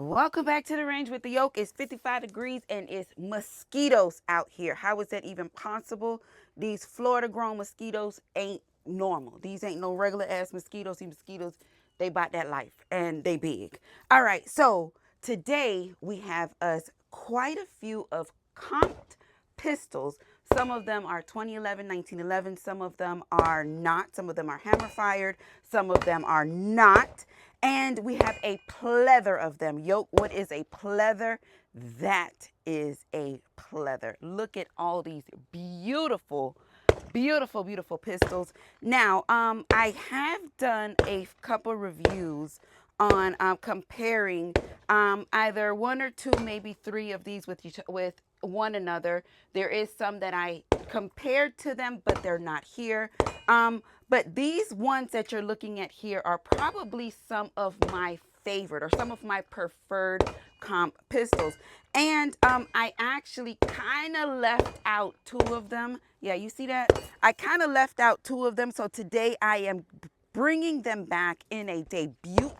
Welcome back to the range with the yoke. It's 55 degrees and it's mosquitoes out here. How is that even possible? These Florida grown mosquitoes ain't normal. These ain't no regular ass mosquitoes. These mosquitoes, they bite that life and they big. All right, so today we have us quite a few of comped pistols. Some of them are 2011, 1911. Some of them are not. Some of them are hammer fired. Some of them are not. And we have a pleather of them. Yoke, what is a pleather? That is a pleather. Look at all these beautiful, beautiful, beautiful pistols. Now, I have done a couple reviews on comparing either one or two, maybe three of these with one another. There is some that I compared to them, but they're not here. But these ones that you're looking at here are probably some of my favorite or some of my preferred comp pistols. And I actually kind of left out two of them. Yeah, you see that? I kind of left out two of them. So today I am bringing them back in a debut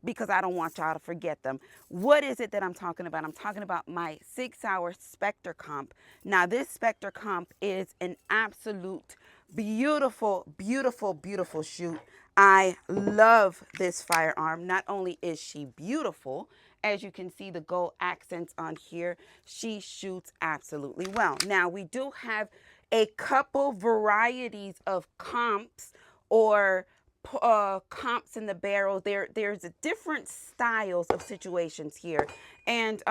because I don't want y'all to forget them. What is it that I'm talking about? I'm talking about my Sig Sauer Spectre comp. Now, this Spectre comp is an absolute beautiful, beautiful, beautiful shoot. I love this firearm. Not only is she beautiful, as you can see the gold accents on here, she shoots absolutely well. Now, we do have a couple varieties of comps or comps in the barrel. There's different styles of situations here, and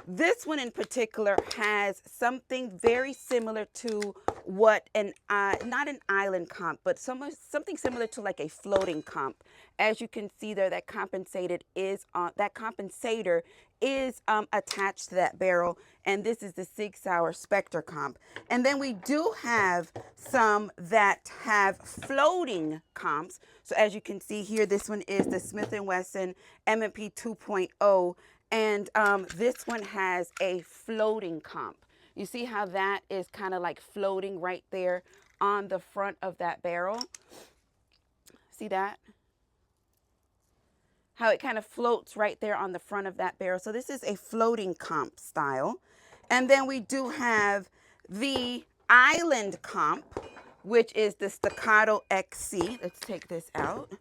this one in particular has something very similar to what an not an island comp, but something similar to like a floating comp. As you can see there, that compensator is attached to that barrel, and this is the Sig Sauer Spectre comp. And then we do have some that have floating comps. So as you can see here, this one is the Smith & Wesson M&P 2.0, and this one has a floating comp. You see how that is kind of like floating right there on the front of that barrel? See that? How it kind of floats right there on the front of that barrel. So this is a floating comp style. And then we do have the island comp, which is the Staccato XC. Let's take this out.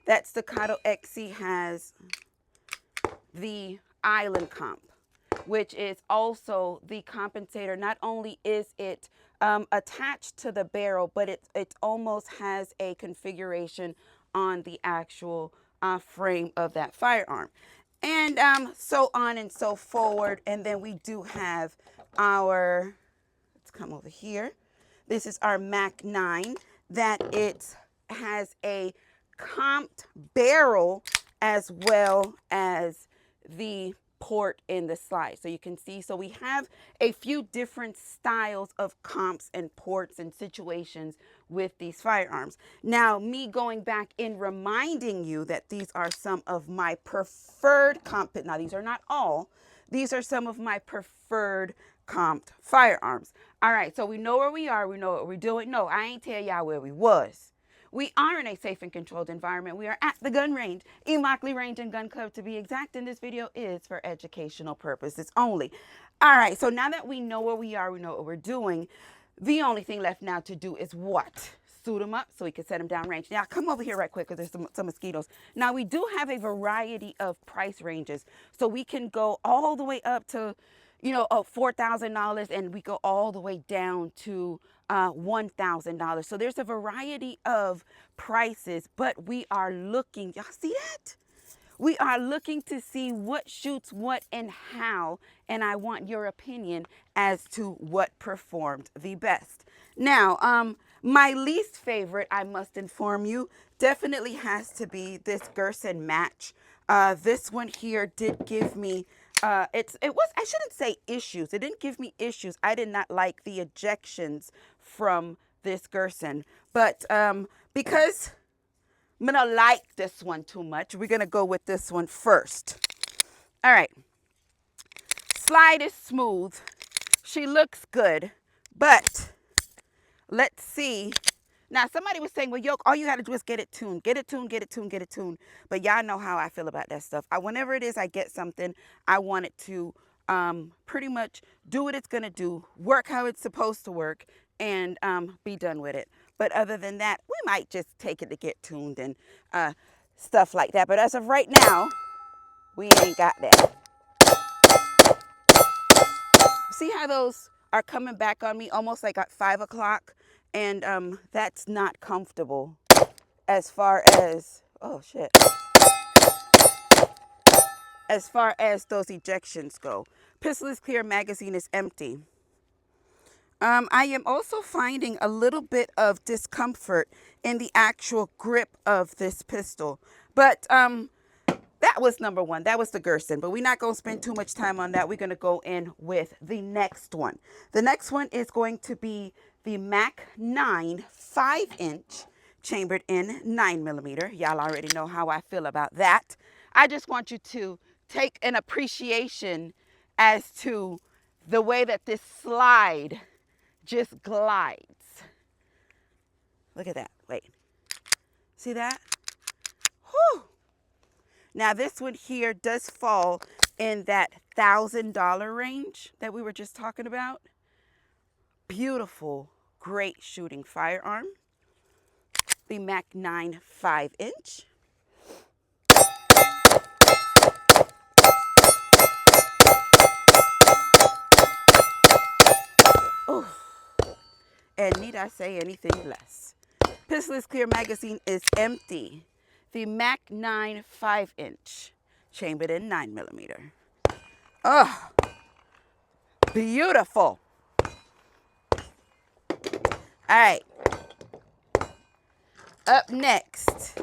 That Staccato XC has the island comp, which is also the compensator. Not only is it attached to the barrel, but it almost has a configuration on the actual frame of that firearm. And so on and so forward. And then we do have our, let's come over here. This is our Mac 9 that it has a comped barrel as well as the port in the slide. So you can see, so we have a few different styles of comps and ports and situations with these firearms. Now, me going back in reminding you that these are some of my preferred comp. Now, these are not all. These are some of my preferred comped firearms. All right, so we know where we are. We know what we're doing. No, I ain't tell y'all where we was. We are in a safe and controlled environment. We are at the gun range, Immokalee Range and Gun Club to be exact, and this video is for educational purposes only. All right, so now that we know where we are, we know what we're doing, the only thing left now to do is what? Suit them up so we can set them down range. Now, come over here right quick because there's some mosquitoes. Now, we do have a variety of price ranges, so we can go all the way up to, you know, $4,000, and we go all the way down to $1,000. So there's a variety of prices, but we are looking, y'all see that? We are looking to see what shoots what and how, and I want your opinion as to what performed the best. Now, my least favorite, I must inform you, definitely has to be this Girsan Match. This one here did give me I shouldn't say issues. It didn't give me issues. I did not like the ejections from this Girsan. But because I'm going to like this one too much, we're going to go with this one first. All right. Slide is smooth. She looks good. But let's see Now, somebody was saying, well, Yoke, all you got to do is get it tuned. Get it tuned, get it tuned, get it tuned. But y'all know how I feel about that stuff. Whenever it is I get something, I want it to pretty much do what it's going to do, work how it's supposed to work, and be done with it. But other than that, we might just take it to get tuned and stuff like that. But as of right now, we ain't got that. See how those are coming back on me almost like at 5 o'clock? And that's not comfortable as far as, oh shit, as far as those ejections go. Pistol is clear, magazine is empty. I am also finding a little bit of discomfort in the actual grip of this pistol. But that was number one. That was the Girsan. But we're not going to spend too much time on that. We're going to go in with the next one. The next one is going to be the Mac 9 5-inch chambered in 9mm. Y'all already know how I feel about that. I just want you to take an appreciation as to the way that this slide just glides. Look at that. Wait. See that? Whew. Now this one here does fall in that $1,000 range that we were just talking about. Beautiful, great shooting firearm. The Mac 9 5-inch. And need I say anything less? Pistol is clear, magazine is empty. The Mac 9 5-inch, chambered in 9mm. Oh, beautiful. All right. Up next,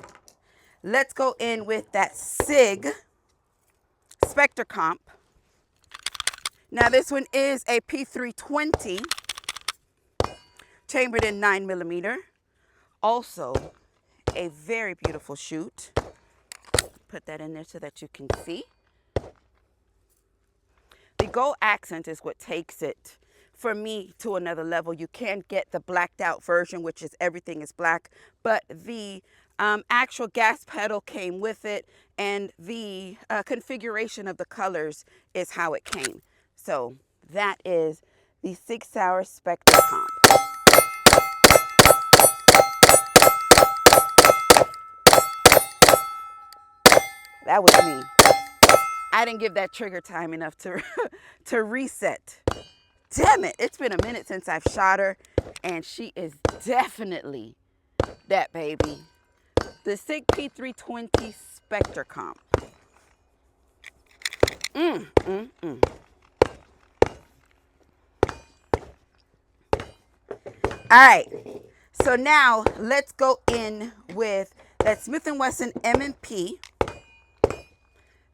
let's go in with that Sig Spectre comp. Now this one is a P320, chambered in 9mm. Also, a very beautiful shoot. Put that in there so that you can see. The gold accent is what takes it for me to another level. You can't get the blacked out version, which is everything is black, but the actual gas pedal came with it, and the configuration of the colors is how it came. So that is the Sig Sauer Spectre comp. That was me. I didn't give that trigger time enough to reset. Damn it, it's been a minute since I've shot her, and she is definitely that baby. The Sig P211 Spectre comp. All right, so now let's go in with that Smith & Wesson M&P.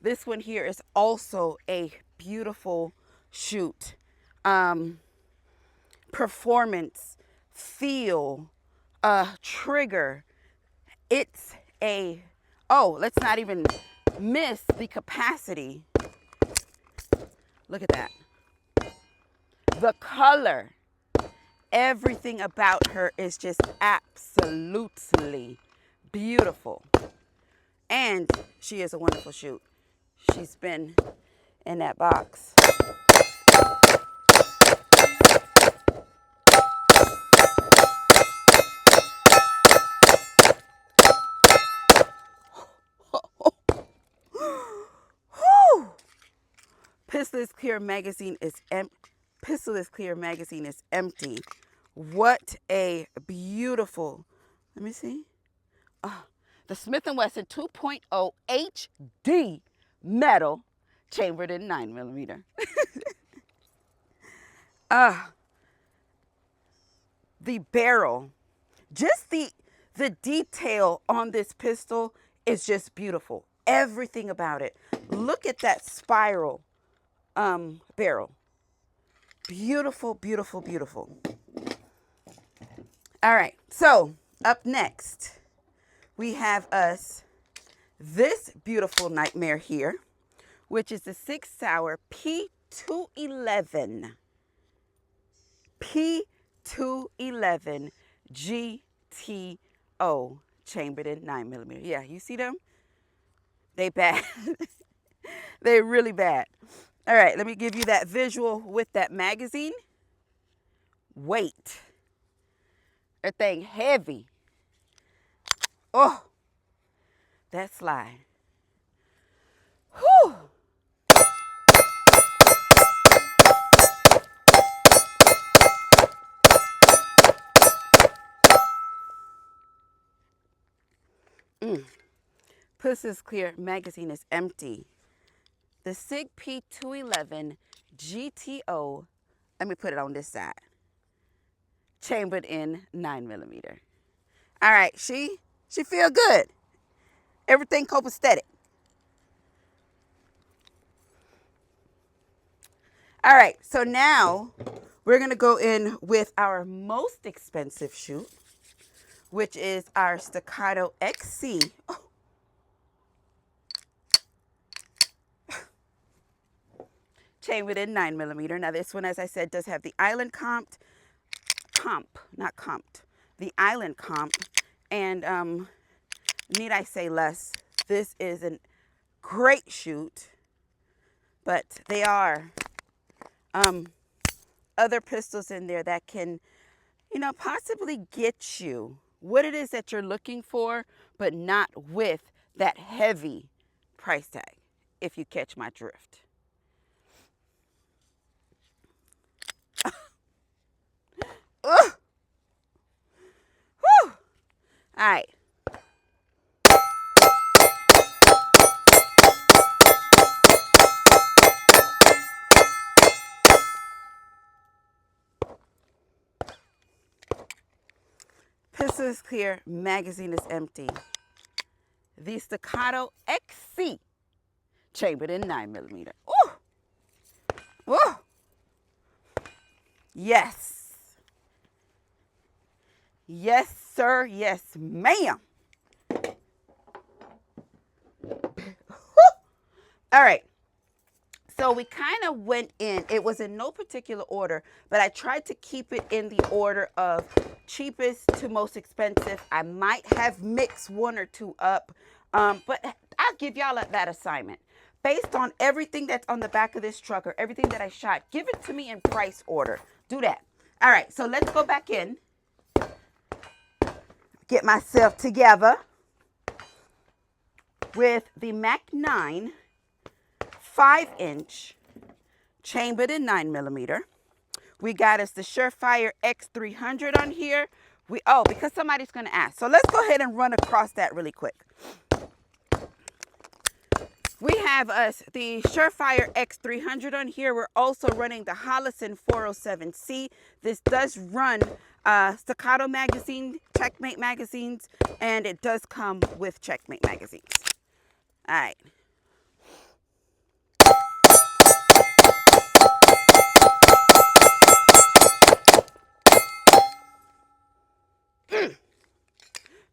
This one here is also a beautiful shoot. Performance, feel, trigger. It's a, oh, let's not even miss the capacity. Look at that. The color. Everything about her is just absolutely beautiful. And she is a wonderful shoot. She's been in that box. Pistol is clear, magazine is empty. Pistol is clear, magazine is empty. What a beautiful, let me see. The Smith & Wesson 2.0 HD metal, chambered in 9mm. The barrel, just the detail on this pistol is just beautiful. Everything about it. Look at that spiral barrel. Beautiful, beautiful, beautiful. All right, so up next, we have us this beautiful nightmare here, which is the Sig Sauer P211 GTO. GTO, chambered in 9mm. Yeah, you see them? They bad. They really bad. All right, let me give you that visual with that magazine. Weight. That thing heavy. Oh, that slide. Whew. Pussy's clear, magazine is empty. The Sig P211 GTO, let me put it on this side, chambered in 9mm. All right, she feel good. Everything copacetic. All right, so now we're gonna go in with our most expensive shoot, which is our Staccato XC. Oh. Chambered in 9mm. Now this one, as I said, does have the island the island comp. And need I say less, this is a great shoot, but they are other pistols in there that can, possibly get you what it is that you're looking for, but not with that heavy price tag, if you catch my drift. Ugh. Whew. All right. Pistol is clear, magazine is empty. The Staccato XC, chambered in 9mm. Ooh. Ooh. Yes. Yes, sir. Yes, ma'am. All right. So we kind of went in. It was in no particular order, but I tried to keep it in the order of cheapest to most expensive. I might have mixed one or two up, but I'll give y'all that assignment. Based on everything that's on the back of this truck or everything that I shot, give it to me in price order. Do that. All right, so let's go back in. Get myself together with the Mac 9 5-inch chambered in 9mm. We got us the Surefire X300 on here. Because somebody's going to ask. So let's go ahead and run across that really quick. We have us the Surefire X300 on here. We're also running the Holosun 407C. This does run Staccato magazine, Checkmate magazines, and it does come with Checkmate magazines. All right.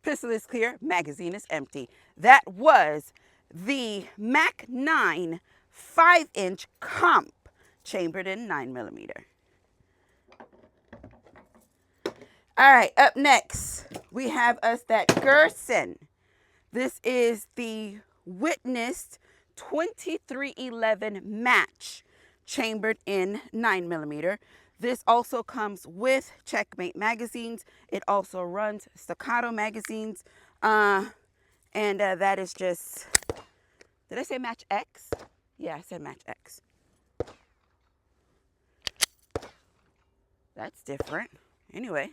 Pistol is clear, magazine is empty. That was the Mac 9 5-inch comp, chambered in 9mm. All right, up next, we have us that Girsan. This is the Witnessed 2311 Match, chambered in 9mm. This also comes with Checkmate magazines. It also runs Staccato magazines. And that is just, did I say Match X? Yeah, I said Match X. That's different. Anyway,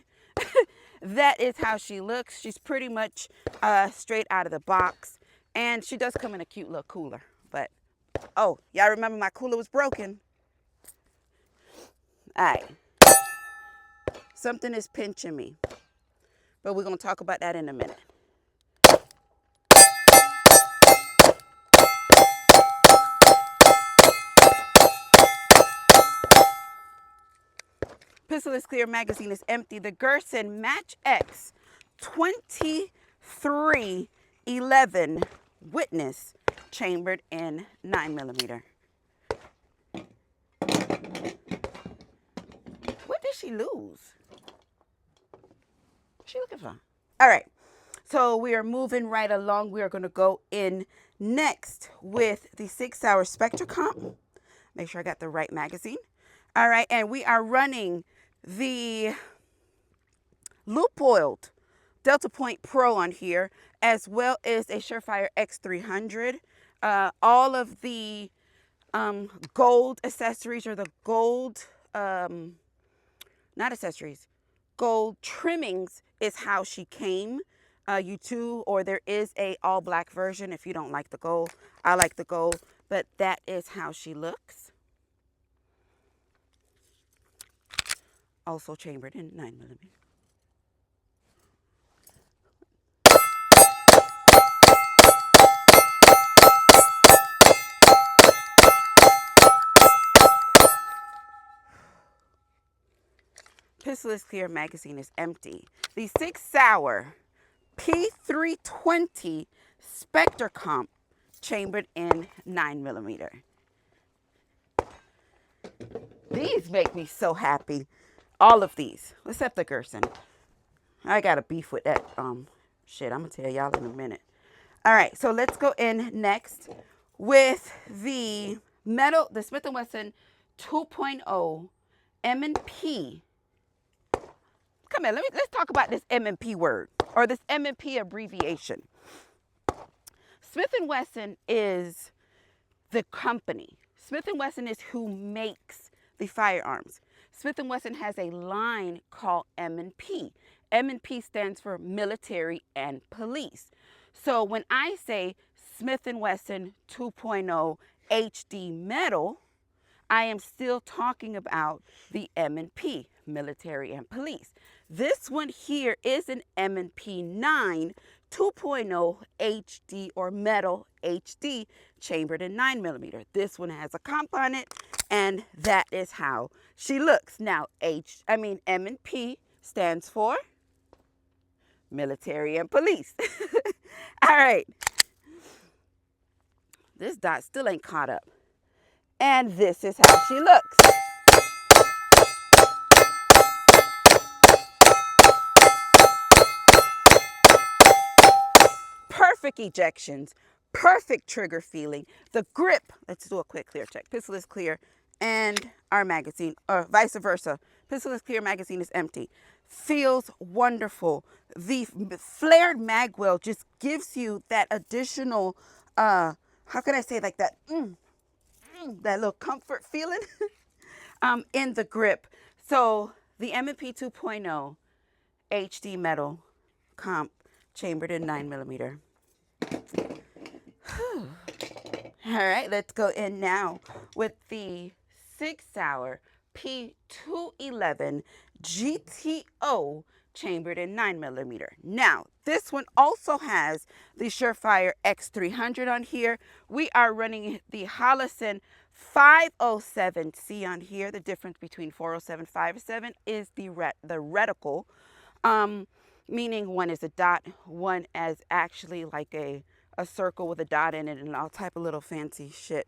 that is how she looks. She's pretty much straight out of the box. And she does come in a cute little cooler. But, oh, y'all remember my cooler was broken. All right. Something is pinching me. But we're going to talk about that in a minute. Pistol is clear, magazine is empty. The Girsan Match X 2311 Witness, chambered in 9mm. What did she lose? What's she looking for? All right. So we are moving right along. We are going to go in next with the Sig Sauer Spectre comp. Make sure I got the right magazine. All right. And we are running the loop oiled Delta Point Pro on here, as well as a Surefire X300. All of the gold accessories, or the gold, not accessories, gold trimmings is how she came. Or there is a all black version if you don't like the gold. I like the gold, but that is how she looks. Also chambered in 9mm. Pistol is clear, magazine is empty. The Sig Sauer P211 Spectre comp, chambered in 9mm. These make me so happy. All of these, except the Girsan. I got a beef with that shit. I'm gonna tell y'all in a minute. All right, so let's go in next with the Smith & Wesson 2.0 M&P. Come here, let's talk about this M&P word, or this M&P abbreviation. Smith & Wesson is the company. Smith & Wesson is who makes the firearms. Smith & Wesson has a line called M&P. M&P stands for military and police. So when I say Smith & Wesson 2.0 HD metal, I am still talking about the M&P, military and police. This one here is an M&P 9 2.0 HD, or metal HD, chambered in 9mm. This one has a comp on it, and that is how she looks. Now, M&P stands for military and police. All right. This dot still ain't caught up. And this is how she looks. Perfect ejections, perfect trigger feeling. The grip, let's do a quick clear check. Pistol is clear and our magazine, or vice versa. Pistol is clear, magazine is empty. Feels wonderful. The flared magwell just gives you that additional, how can I say, like that, that little comfort feeling in the grip. So the M&P 2.0 HD metal comp, chambered in 9mm. All right, let's go in now with the Sig Sauer P211 GTO, chambered in 9mm. Now, this one also has the Surefire X300 on here. We are running the Holosun 507C on here. The difference between 407 and 507 is the reticle, meaning one is a dot, one is actually like a circle with a dot in it and all type of little fancy shit.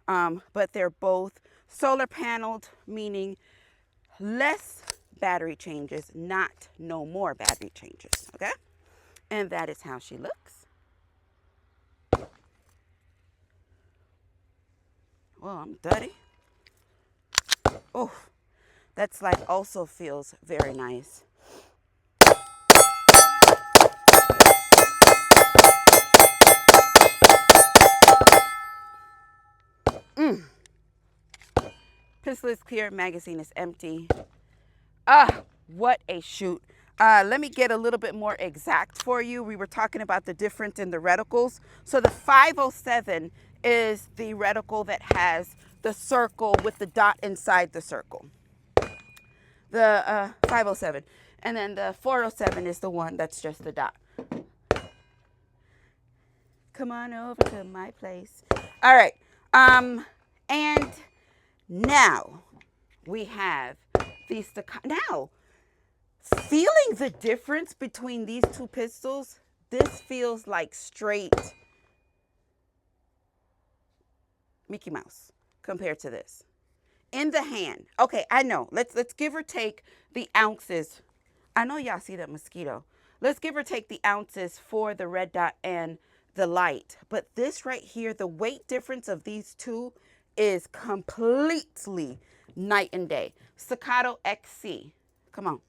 But they're both solar paneled, meaning less battery changes, not no more battery changes, okay? And that is how she looks. Well, I'm dirty. Oh, that slide also feels very nice. Pistol is clear, magazine is empty. What a shoot. Let me get a little bit more exact for you. We were talking about the difference in the reticles. So the 507 is the reticle that has the circle with the dot inside the circle. The 507. And then the 407 is the one that's just the dot. Come on over to my place. All right. And now we have the Staccato. Now, feeling the difference between these two pistols, this feels like straight Mickey Mouse compared to this. In the hand. Okay, I know. Let's give or take the ounces. I know y'all see that mosquito. let's give or take the ounces for the red dot and the light. But this right here, the weight difference of these two is completely night and day. Staccato XC. Come on.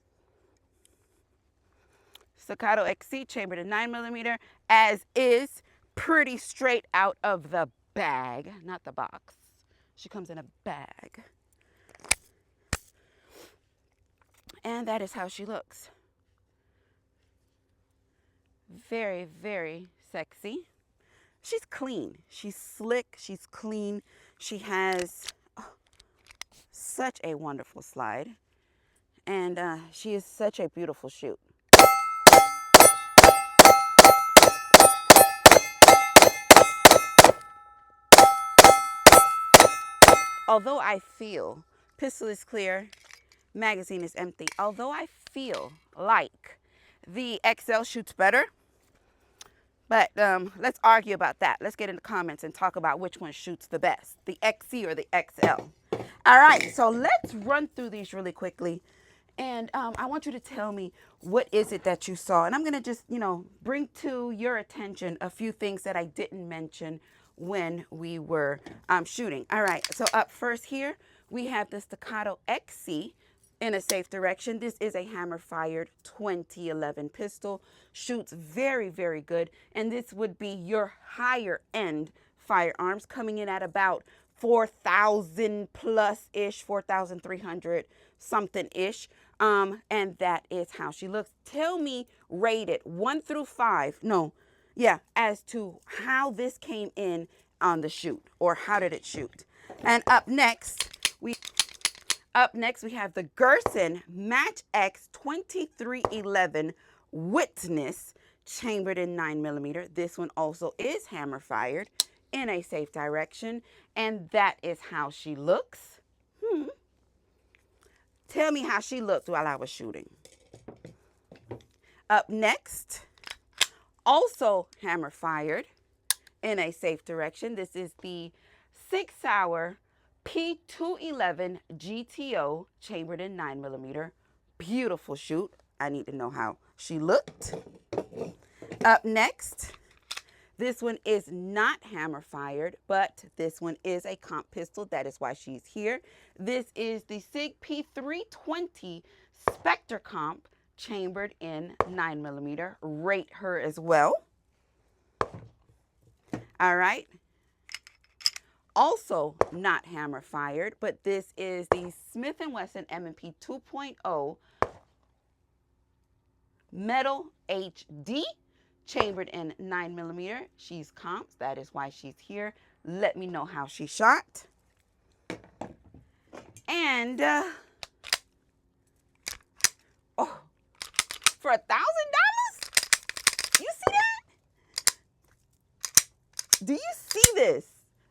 Staccato XC, chambered in 9mm, as is, pretty straight out of the bag, not the box. She comes in a bag. And that is how she looks. Very, very sexy. She's clean. She's slick. She's clean. She has such a wonderful slide. And she is such a beautiful shoot. Although I feel, pistol is clear, magazine is empty. Although I feel like the XL shoots better, but let's argue about that. Let's get in the comments and talk about which one shoots the best, the XC or the XL. All right, so let's run through these really quickly. And I want you to tell me, what is it that you saw? And I'm going to just, bring to your attention a few things that I didn't mention when we were shooting. All right, so up first here, we have the Staccato XC in a safe direction. This is a hammer-fired 2011 pistol. Shoots very, very good. And this would be your higher-end firearms, coming in at about 4,000 plus-ish, 4,300 something-ish. And that is how she looks. Tell me, rate it 1 through 5. As to how this came in on the shoot, or how did it shoot. And up next we have the Girsan Match X 2311 Witness, chambered in 9mm. This one also is hammer fired in a safe direction, and that is how she looks. Tell me how she looked while I was shooting. Up next, also hammer fired in a safe direction. This is the Sauer P211 GTO, chambered in 9mm. Beautiful shoot. I need to know how she looked. Up next, this one is not hammer fired, but this one is a comp pistol. That is why she's here. This is the Sig P211 Spectre comp, chambered in 9mm. Rate her as well. All right. Also not hammer fired, but this is the Smith & Wesson M&P 2.0 Metal HD, chambered in 9mm. She's comps. That is why she's here. Let me know how she shot. And for $1,000, you see that? Do you see this?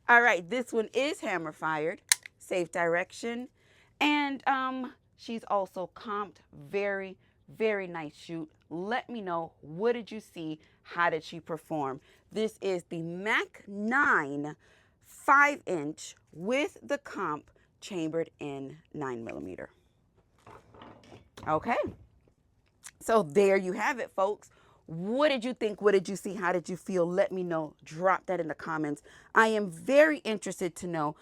All right, this one is hammer fired, safe direction, and she's also comped. Very, very nice shoot. Let me know, what did you see? How did she perform? This is the Mac 9 5-inch with the comp, chambered in 9mm. Okay, so there you have it, folks. What did you think? What did you see? How did you feel? Let me know. Drop that in the comments. I am very interested to know.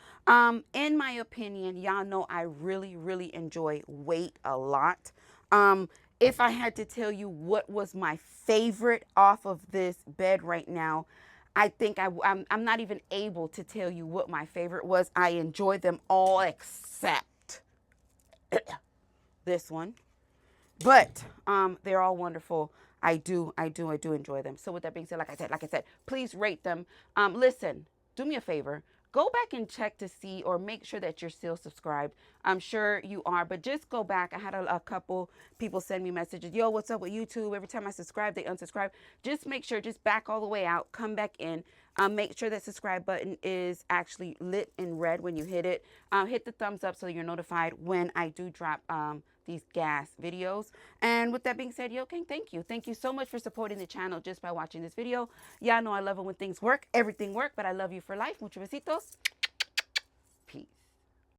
In my opinion, y'all know I really, really enjoy weight a lot. If I had to tell you what was my favorite off of this bed right now, I think I'm not even able to tell you what my favorite was. I enjoy them all except this one. But they're all wonderful. I do enjoy them. So with that being said, like I said, please rate them. Listen, do me a favor. Go back and check to see, or make sure that you're still subscribed. I'm sure you are, but just go back. I had a couple people send me messages. Yo, what's up with YouTube? Every time I subscribe, they unsubscribe. Just make sure, just back all the way out, come back in. Make sure that subscribe button is actually lit in red when you hit it. Hit the thumbs up so you're notified when I do drop these gas videos. And with that being said, Yoki, thank you. Thank you so much for supporting the channel just by watching this video. Y'all know I love it when things work. Everything work, but I love you for life. Muchos besitos. Peace.